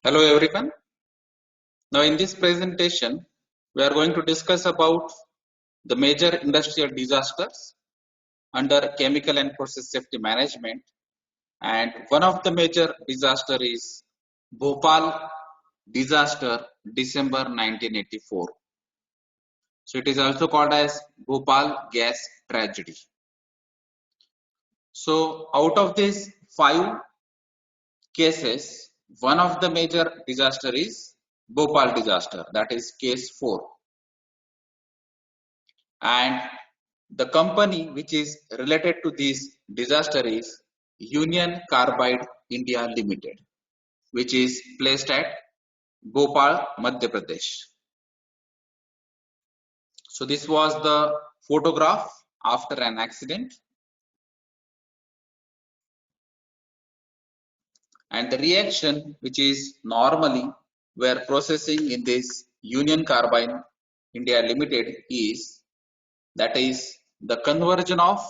Hello everyone. Now in this presentation, we are going to discuss about the major industrial disasters under chemical and process safety management. And one of the major disaster is Bhopal disaster, December 1984. So it is also called as Bhopal gas tragedy. So out of these 5 cases, one of the major disaster is Bhopal disaster, that is case 4. And the company which is related to this disaster is Union Carbide India Limited, which is placed at Bhopal, Madhya Pradesh. So this was the photograph after an accident, and the reaction which is normally where processing in this Union Carbide India Limited is, that is the conversion of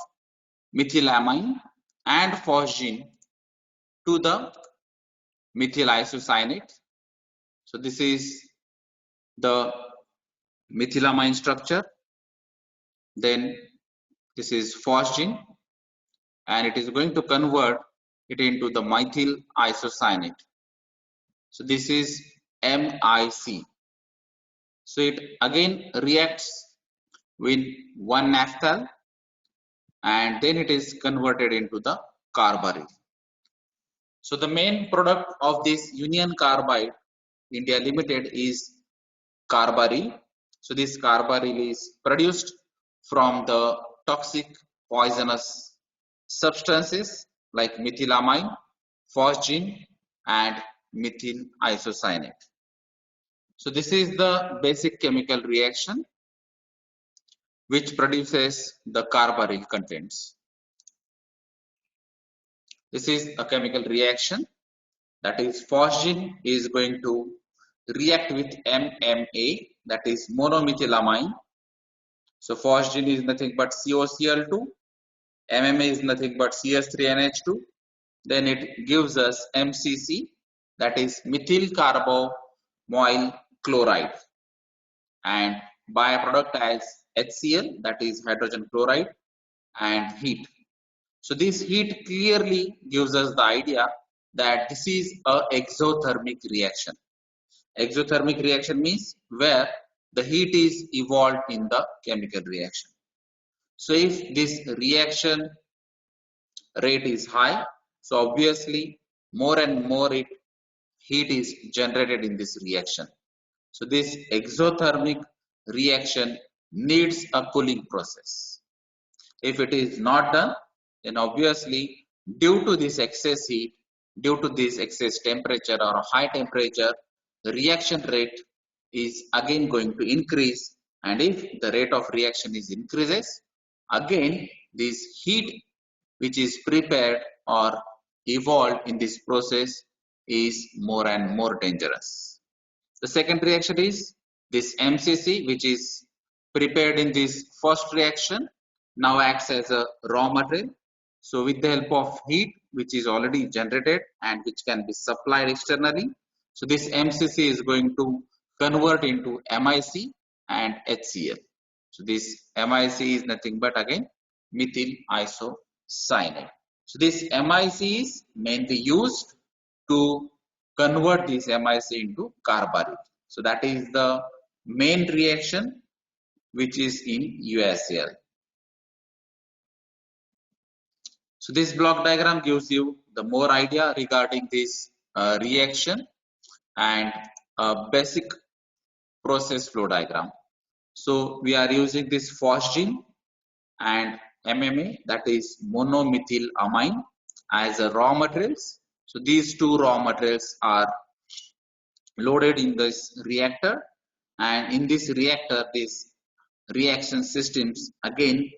methylamine and phosgene to the methyl isocyanate. So this is the methylamine structure, then this is phosgene, and it is going to convert it into the methyl isocyanate. So this is MIC. So it again reacts with one naphthalene, and then it is converted into the carbaryl. So the main product of this Union Carbide India Limited is carbaryl. So this carbaryl is produced from the toxic poisonous substances like methylamine, phosgene, and methyl isocyanate. So this is the basic chemical reaction which produces the carbaryl contents. This is a chemical reaction, that is phosgene is going to react with MMA, that is monomethylamine. So phosgene is nothing but COCl2, MMA is nothing but CS3NH2. Then it gives us MCC, that is methyl carbomoyl chloride, and byproduct as HCl, that is hydrogen chloride, and heat. So this heat clearly gives us the idea that this is a exothermic reaction. Exothermic reaction means where the heat is evolved in the chemical reaction. So if this reaction rate is high, so obviously more and more heat is generated in this reaction. So this exothermic reaction needs a cooling process. If it is not done, then obviously due to this excess heat, due to this excess temperature or high temperature, the reaction rate is again going to increase, and if the rate of reaction is increases, again this heat which is prepared or evolved in this process is more and more dangerous. The second reaction is this MCC, which is prepared in this first reaction, now acts as a raw material. So with the help of heat which is already generated and which can be supplied externally, so this MCC is going to convert into MIC and HCl. So this MIC is nothing but again methyl isocyanate. So this MIC is mainly used to convert this MIC into carbaryl. So that is the main reaction which is in USL. So this block diagram gives you the more idea regarding this reaction and a basic process flow diagram. So we are using this phosgene and MMA, that is monomethylamine, as a raw materials. So these two raw materials are loaded in this reactor, and in this reactor this reaction systems again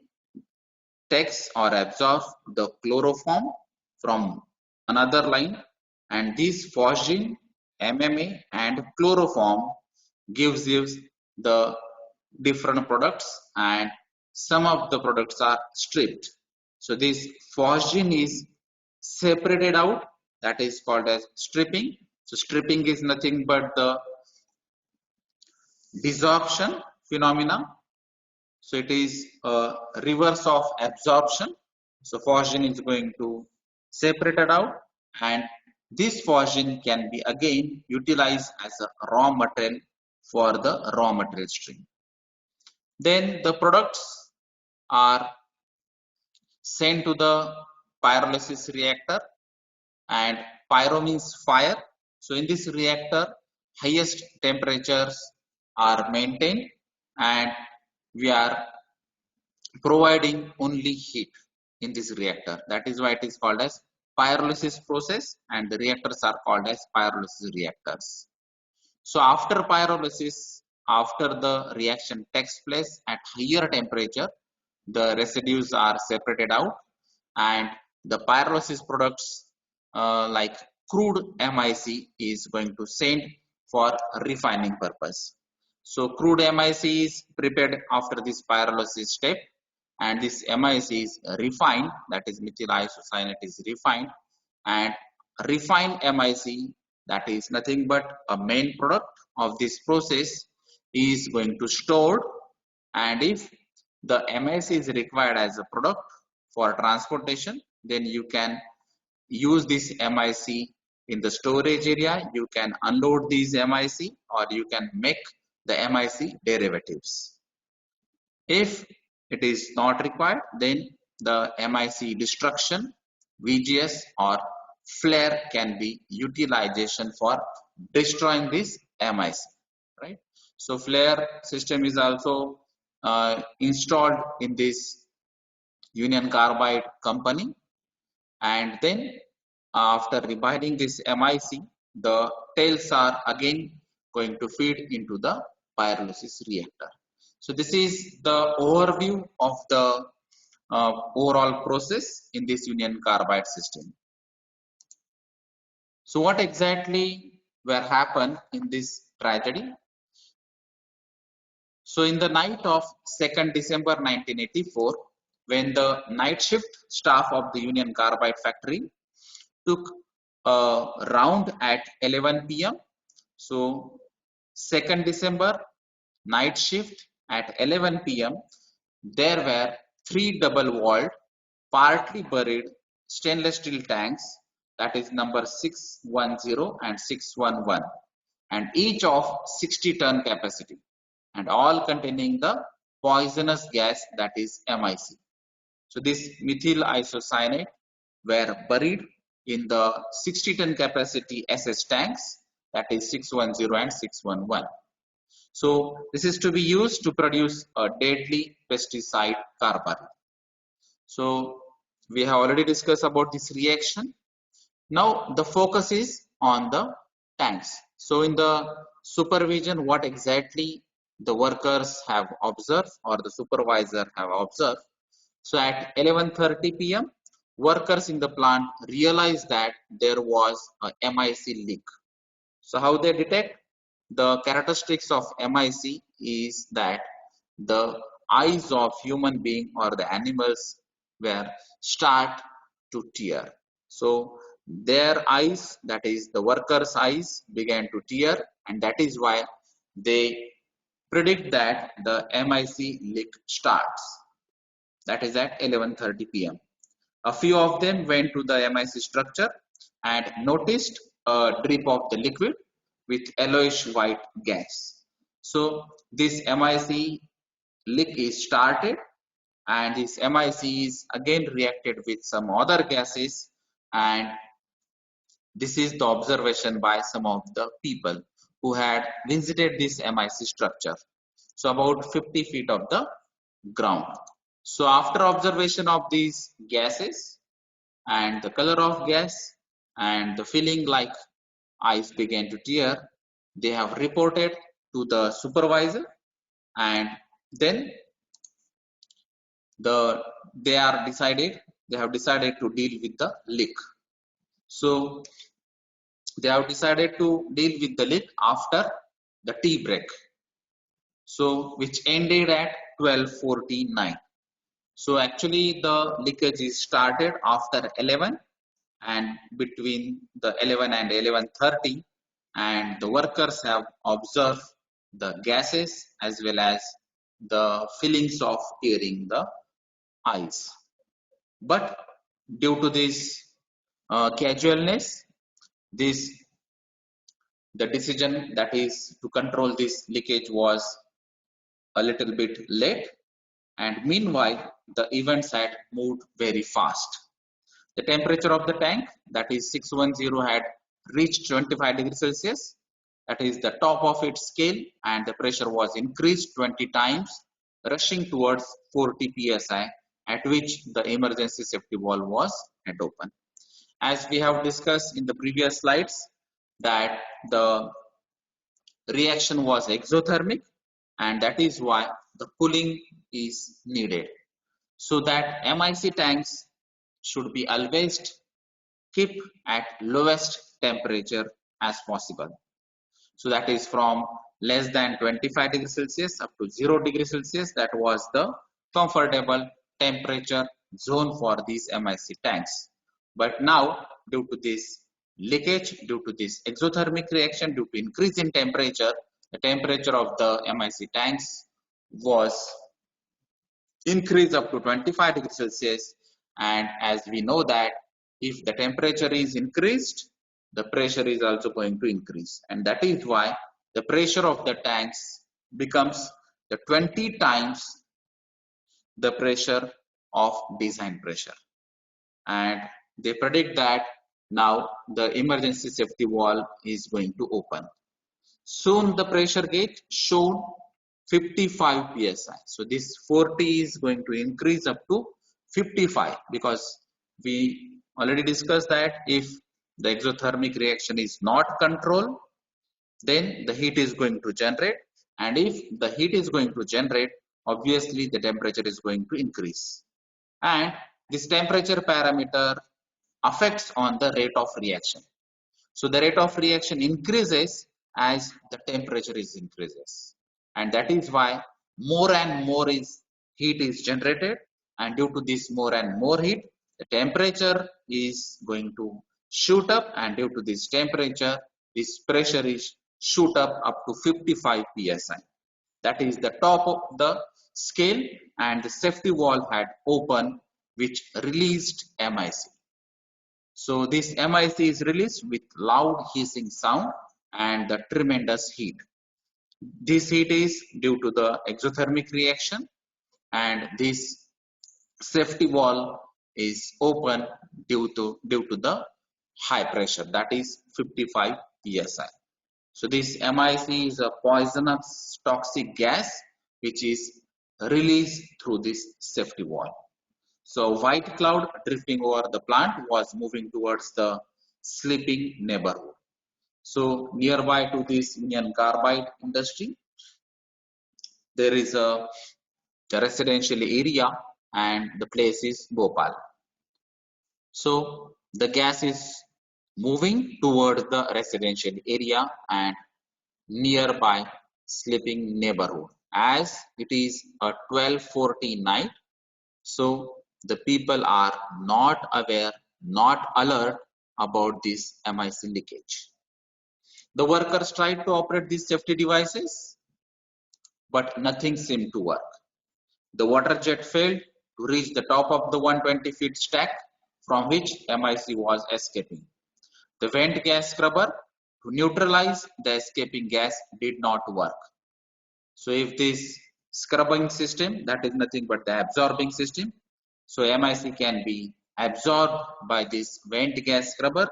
takes or absorbs the chloroform from another line, and this phosgene, MMA and chloroform gives you the different products, and some of the products are stripped. So this phosgene is separated out, that is called as stripping, So stripping is nothing but the desorption phenomena. So it is a reverse of absorption. So phosgene is going to separate it out, and this phosgene can be again utilized as a raw material for the raw material stream. Then the products are sent to the pyrolysis reactor, and pyro means fire. So in this reactor, highest temperatures are maintained, and we are providing only heat in this reactor. That is why it is called as pyrolysis process, and the reactors are called as pyrolysis reactors. So after pyrolysis, after the reaction takes place at higher temperature, the residues are separated out, and the pyrolysis products like crude MIC is going to send for refining purpose. So crude MIC is prepared after this pyrolysis step, and this MIC is refined, that is methyl isocyanate is refined, and refined MIC, that is nothing but a main product of this process, is going to stored, and if the MIC is required as a product for transportation, then you can use this MIC in the storage area, you can unload these MIC, or you can make the MIC derivatives. If it is not required, then the MIC destruction, VGS or flare can be utilization for destroying this MIC, right? So flare system is also installed in this Union Carbide company, and then after rebiting this MIC, the tails are again going to feed into the pyrolysis reactor. So this is the overview of the overall process in this Union Carbide system. So what exactly will happen in this tragedy? So in the night of 2nd December 1984, when the night shift staff of the Union Carbide factory took a round at 11 p.m. So 2nd December night shift at 11 p.m. there were 3 double-walled, partly buried stainless steel tanks, that is number 610 and 611, and each of 60-ton capacity, and all containing the poisonous gas, that is MIC. So this methyl isocyanate were buried in the 60-ton capacity SS tanks, that is 610 and 611. So this is to be used to produce a deadly pesticide carbaryl. So we have already discussed about this reaction. Now the focus is on the tanks. So in the supervision, what exactly the workers have observed or the supervisor have observed. So at 11:30 p.m., workers in the plant realized that there was a MIC leak. So how they detect? The characteristics of MIC is that the eyes of human being or the animals were start to tear. So their eyes, that is the workers' eyes, began to tear, and that is why they predict that the MIC leak starts. That is at 11:30 p.m. A few of them went to the MIC structure and noticed a drip of the liquid with yellowish white gas. So this MIC leak is started, and this MIC is again reacted with some other gases, and this is the observation by some of the people who had visited this MIC structure. So about 50 feet of the ground. So after observation of these gases and the color of gas and the feeling like eyes began to tear, they have reported to the supervisor, and then they have decided to deal with the leak. So they have decided to deal with the leak after the tea break, so which ended at 12:49. So actually the leakage is started after 11, and between the 11 and 11:30 and the workers have observed the gases as well as the feelings of tearing the eyes. But due to this casualness, this the decision that is to control this leakage was a little bit late, and meanwhile the events had moved very fast. The temperature of the tank, that is 610, had reached 25 degrees Celsius, that is the top of its scale, and the pressure was increased 20 times, rushing towards 40 psi, at which the emergency safety valve was had open. As we have discussed in the previous slides, that the reaction was exothermic, and that is why the cooling is needed. So that MIC tanks should be always keep at lowest temperature as possible. So that is from less than 25 degrees Celsius up to 0 degrees Celsius. That was the comfortable temperature zone for these MIC tanks. But now, due to this leakage, due to this exothermic reaction, due to increase in temperature, the temperature of the MIC tanks was increased up to 25 degrees Celsius. And as we know that if the temperature is increased, the pressure is also going to increase, and that is why the pressure of the tanks becomes the 20 times the pressure of design pressure. And they predict that now the emergency safety valve is going to open. Soon the pressure gauge showed 55 psi. So this 40 is going to increase up to 55, because we already discussed that if the exothermic reaction is not controlled, then the heat is going to generate, and if the heat is going to generate, obviously the temperature is going to increase, and this temperature parameter affects on the rate of reaction. So the rate of reaction increases as the temperature is increases, and that is why more and more heat is generated, and due to this more and more heat, the temperature is going to shoot up, and due to this temperature, this pressure is shoot up to 55 psi. That is the top of the scale, and the safety valve had opened, which released MIC. So this MIC is released with loud hissing sound and the tremendous heat. This heat is due to the exothermic reaction, and this safety valve is open due to the high pressure, that is 55 psi. So this MIC is a poisonous toxic gas which is released through this safety valve. So white cloud drifting over the plant was moving towards the sleeping neighborhood. So nearby to this Union Carbide industry, there is a residential area, and the place is Bhopal. So the gas is moving towards the residential area and nearby sleeping neighborhood, as it is a 12:40 night. So the people are not aware, not alert about this MIC leakage. The workers tried to operate these safety devices, but nothing seemed to work. The water jet failed to reach the top of the 120 feet stack from which MIC was escaping. The vent gas scrubber to neutralize the escaping gas did not work. So if this scrubbing system, that is nothing but the absorbing system, so MIC can be absorbed by this vent gas scrubber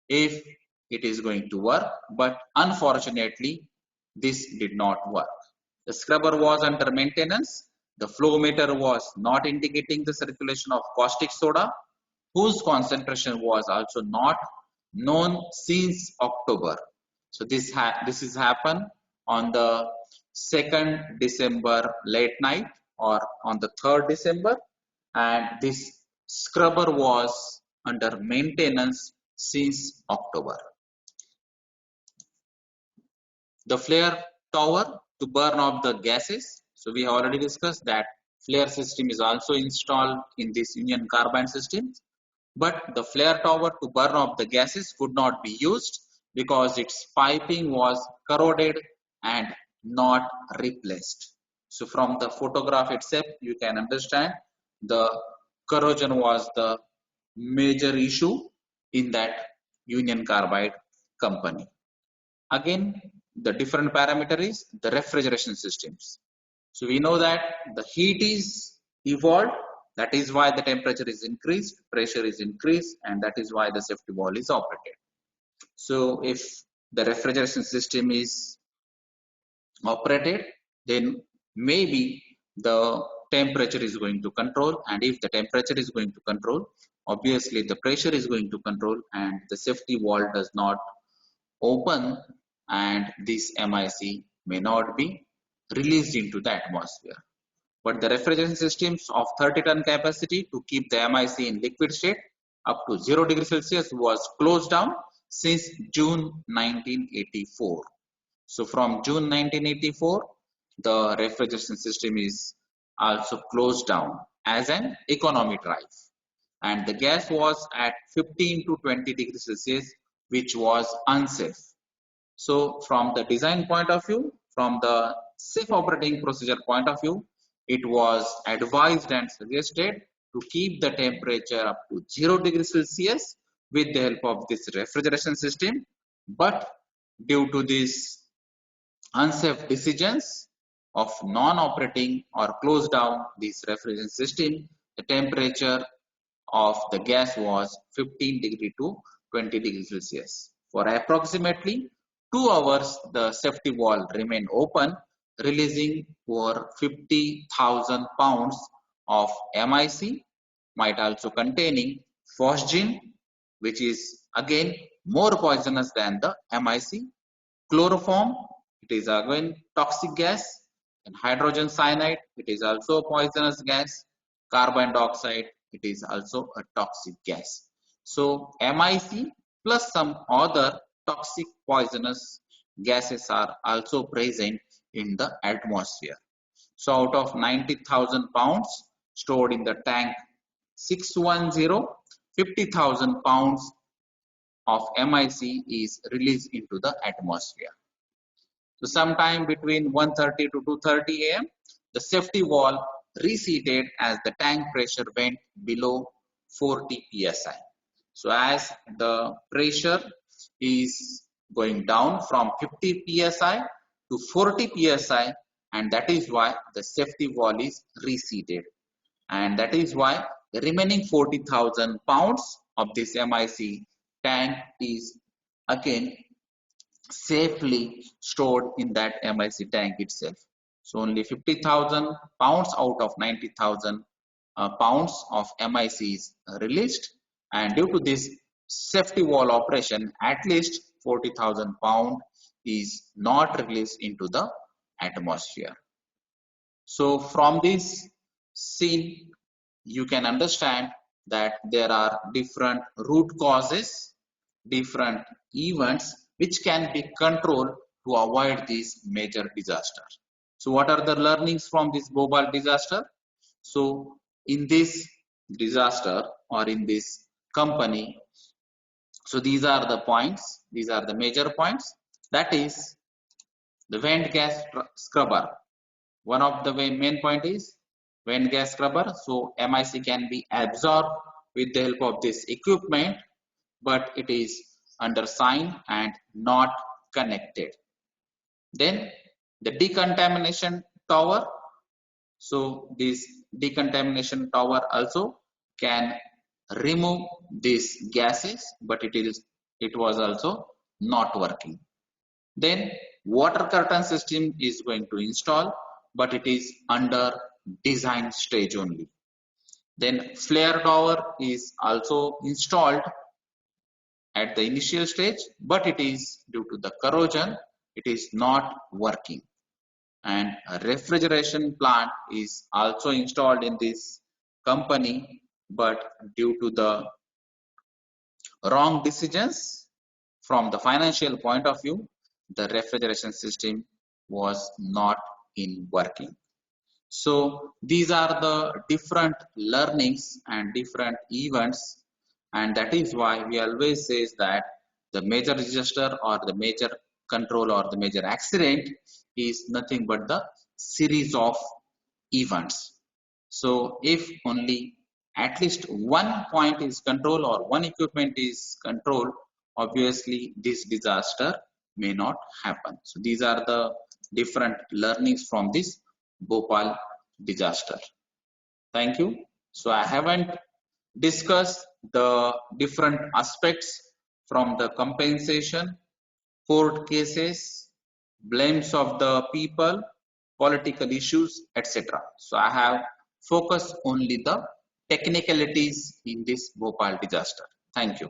if it is going to work, but unfortunately this did not work. The scrubber was under maintenance. The flow meter was not indicating the circulation of caustic soda, whose concentration was also not known since October. So this is happened on the 2nd December late night, or on the 3rd December, and this scrubber was under maintenance since October. The flare tower to burn off the gases. So we have already discussed that flare system is also installed in this Union Carbide system, but the flare tower to burn off the gases could not be used because its piping was corroded and not replaced. So from the photograph itself, you can understand the corrosion was the major issue in that Union Carbide company. Again, the different parameter is the refrigeration systems. So we know that the heat is evolved, that is why the temperature is increased, pressure is increased, and that is why the safety valve is operated. So if the refrigeration system is operated, then maybe the temperature is going to control, and if the temperature is going to control, obviously the pressure is going to control, and the safety valve does not open, and this MIC may not be released into the atmosphere. But the refrigeration systems of 30-ton capacity to keep the MIC in liquid state up to 0 degrees Celsius was closed down since June 1984. So from June 1984, the refrigeration system is also closed down as an economy drive. And the gas was at 15 to 20 degrees Celsius, which was unsafe. So from the design point of view, from the safe operating procedure point of view, it was advised and suggested to keep the temperature up to 0 degrees Celsius with the help of this refrigeration system. But due to these unsafe decisions of non-operating or close down this refrigeration system, the temperature of the gas was 15 degree to 20 degrees Celsius. For approximately 2 hours, the safety valve remained open, releasing over 50,000 pounds of MIC, might also containing phosgene, which is again more poisonous than the MIC, chloroform, it is again toxic gas, and hydrogen cyanide, it is also a poisonous gas, carbon dioxide, it is also a toxic gas. So MIC plus some other toxic poisonous gases are also present in the atmosphere. So out of 90,000 pounds stored in the tank 610, 50,000 pounds of MIC is released into the atmosphere. So sometime between 1:30 to 2:30 am, the safety valve reseated as the tank pressure went below 40 psi. So as the pressure is going down from 50 psi to 40 psi, and that is why the safety valve is reseated, and that is why the remaining 40,000 pounds of this MIC tank is again safely stored in that MIC tank itself. So only 50,000 pounds out of 90,000 pounds of MIC is released, and due to this safety valve operation, at least 40,000 pound is not released into the atmosphere. So from this scene, you can understand that there are different root causes, different events which can be controlled to avoid this major disaster. So what are the learnings from this Bhopal disaster? So in this disaster or in this company, so these are the points, these are the major points. That is the vent gas scrubber. One of the main point is vent gas scrubber. So MIC can be absorbed with the help of this equipment, but it is under sign and not connected. Then the decontamination tower. So this decontamination tower also can remove these gases, but it was also not working. Then water curtain system is going to install, but it is under design stage only. Then flare tower is also installed at the initial stage, but it is due to the corrosion, it is not working. And a refrigeration plant is also installed in this company, but due to the wrong decisions from the financial point of view, the refrigeration system was not in working. So these are the different learnings and different events, and that is why we always say that The major disaster or the major control or the major accident is nothing but the series of events. So if only at least one point is controlled or one equipment is controlled, obviously this disaster may not happen. So these are the different learnings from this Bhopal disaster. Thank you. So I haven't discussed the different aspects from the compensation, court cases, blames of the people, political issues, etc. So I have focused only the technicalities in this Bhopal disaster. Thank you.